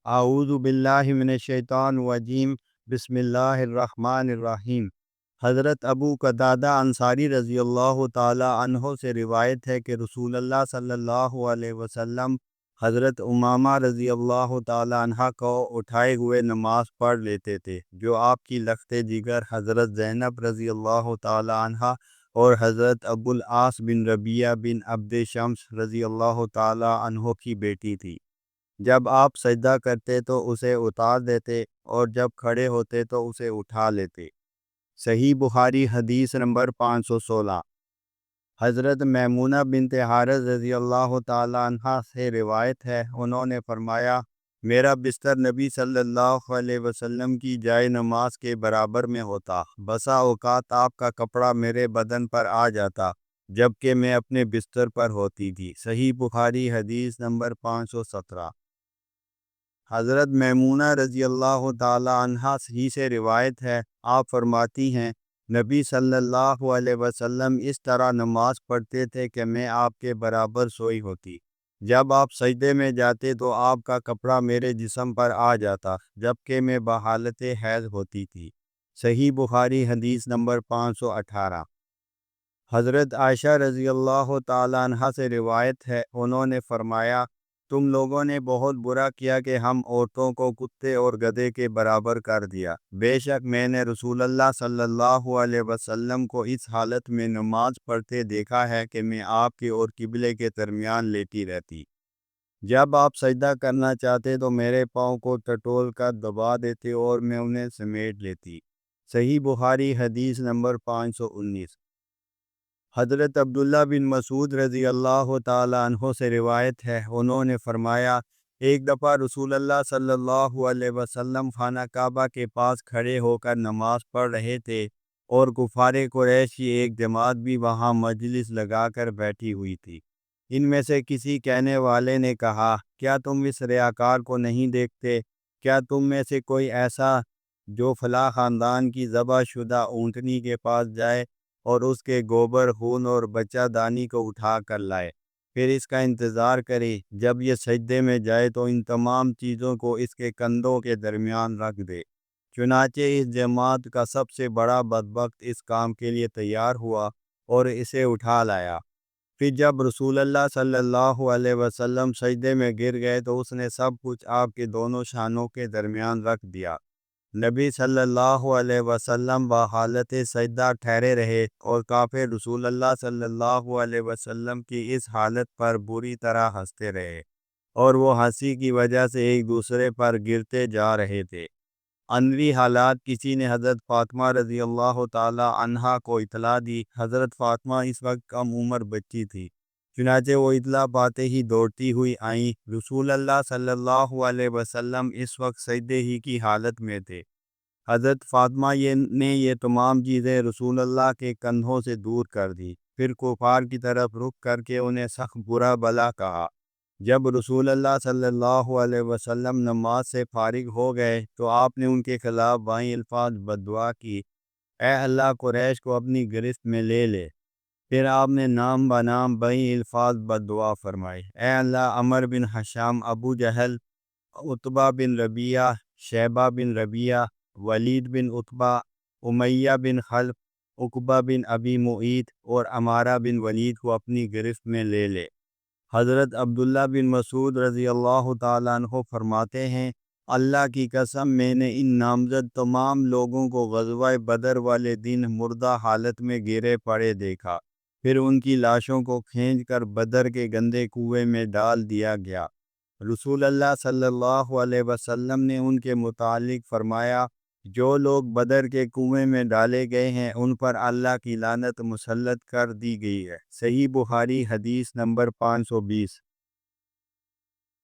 اعوذ باللہ من الشیطان الرجیم بسم اللہ الرحمن الرحیم۔ حضرت ابو قتادہ انصاری رضی اللہ تعالی عنہ سے روایت ہے کہ رسول اللہ صلی اللہ علیہ وسلم حضرت امامہ رضی اللہ تعالی عنہ کو اٹھائے ہوئے نماز پڑھ لیتے تھے، جو آپ کی لخت جگر حضرت زینب رضی اللہ تعالی عنہ اور حضرت ابو العاص بن ربیعہ بن عبد شمس رضی اللہ تعالی عنہ کی بیٹی تھی۔ جب آپ سجدہ کرتے تو اسے اتار دیتے اور جب کھڑے ہوتے تو اسے اٹھا لیتے۔ صحیح بخاری حدیث نمبر 516۔ حضرت میمونہ بنت حارث رضی اللہ تعالی عنہ سے روایت ہے، انہوں نے فرمایا، میرا بستر نبی صلی اللہ علیہ وسلم کی جائے نماز کے برابر میں ہوتا، بسا اوقات آپ کا کپڑا میرے بدن پر آ جاتا جبکہ میں اپنے بستر پر ہوتی تھی۔ صحیح بخاری حدیث نمبر 517۔ حضرت میمونہ رضی اللہ تعالی عنہ ہی سے روایت ہے، آپ فرماتی ہیں، نبی صلی اللہ علیہ وسلم اس طرح نماز پڑھتے تھے کہ میں آپ کے برابر سوئی ہوتی۔ جب آپ سجدے میں جاتے تو آپ کا کپڑا میرے جسم پر آ جاتا جبکہ میں بحالت حیض ہوتی تھی۔ صحیح بخاری حدیث نمبر 518۔ حضرت عائشہ رضی اللہ تعالی عنہ سے روایت ہے، انہوں نے فرمایا، تم لوگوں نے بہت برا کیا کہ ہم عورتوں کو کتے اور گدھے کے برابر کر دیا۔ بے شک میں نے رسول اللہ صلی اللہ علیہ وسلم کو اس حالت میں نماز پڑھتے دیکھا ہے کہ میں آپ کے اور قبلے کے درمیان لیٹی رہتی۔ جب آپ سجدہ کرنا چاہتے تو میرے پاؤں کو ٹٹول کر دبا دیتے اور میں انہیں سمیٹ لیتی۔ صحیح بخاری حدیث نمبر 519۔ حضرت عبداللہ بن مسعود رضی اللہ تعالی عنہ سے روایت ہے، انہوں نے فرمایا، ایک دفعہ رسول اللہ صلی اللہ علیہ وسلم خانہ کعبہ کے پاس کھڑے ہو کر نماز پڑھ رہے تھے اور کفار قریش کی ایک جماعت بھی وہاں مجلس لگا کر بیٹھی ہوئی تھی۔ ان میں سے کسی کہنے والے نے کہا، کیا تم اس ریاکار کو نہیں دیکھتے؟ کیا تم میں سے کوئی ایسا جو فلاں خاندان کی ذبح شدہ اونٹنی کے پاس جائے اور اس کے گوبر، خون اور بچہ دانی کو اٹھا کر لائے، پھر اس کا انتظار کرے، جب یہ سجدے میں جائے تو ان تمام چیزوں کو اس کے کندھوں کے درمیان رکھ دے؟ چنانچہ اس جماعت کا سب سے بڑا بدبخت اس کام کے لیے تیار ہوا اور اسے اٹھا لایا۔ پھر جب رسول اللہ صلی اللہ علیہ وسلم سجدے میں گر گئے تو اس نے سب کچھ آپ کے دونوں شانوں کے درمیان رکھ دیا۔ نبی صلی اللہ علیہ وسلم بحالت سجدہ ٹھہرے رہے اور کافر رسول اللہ صلی اللہ علیہ وسلم کی اس حالت پر بری طرح ہنستے رہے اور وہ ہنسی کی وجہ سے ایک دوسرے پر گرتے جا رہے تھے۔ انوی حالات کسی نے حضرت فاطمہ رضی اللہ تعالی عنہا کو اطلاع دی۔ حضرت فاطمہ اس وقت کم عمر بچی تھی، چنانچہ وہ اطلاع پاتے ہی دوڑتی ہوئی آئیں۔ رسول اللہ صلی اللہ علیہ وسلم اس وقت سجدے ہی کی حالت میں تھے۔ حضرت فاطمہ نے یہ تمام چیزیں رسول اللہ کے کندھوں سے دور کر دی، پھر کفار کی طرف رخ کر کے انہیں سخت برا بھلا کہا۔ جب رسول اللہ صلی اللہ علیہ وسلم نماز سے فارغ ہو گئے تو آپ نے ان کے خلاف بائیں الفاظ بددعا کی، اے اللہ، قریش کو اپنی گرفت میں لے لے۔ پھر آپ نے نام بنام بائیں الفاظ بددعا فرمائی، اے اللہ، عمر بن حشام، ابو جہل، عتبہ بن ربیعہ، شیبہ بن ربیعہ، ولید بن عتبہ، امیہ بن خلف، عقبہ بن ابی معیط اور عمارہ بن ولید کو اپنی گرفت میں لے لے۔ حضرت عبداللہ بن مسعود رضی اللہ تعالیٰ عنہ فرماتے ہیں، اللہ کی قسم، میں نے ان نامزد تمام لوگوں کو غزوہ بدر والے دن مردہ حالت میں گرے پڑے دیکھا، پھر ان کی لاشوں کو کھینچ کر بدر کے گندے کنویں میں ڈال دیا گیا۔ رسول اللہ صلی اللہ علیہ وسلم نے ان کے متعلق فرمایا، جو لوگ بدر کے کنویں میں ڈالے گئے ہیں ان پر اللہ کی لعنت مسلط کر دی گئی ہے۔ صحیح بخاری حدیث نمبر 520۔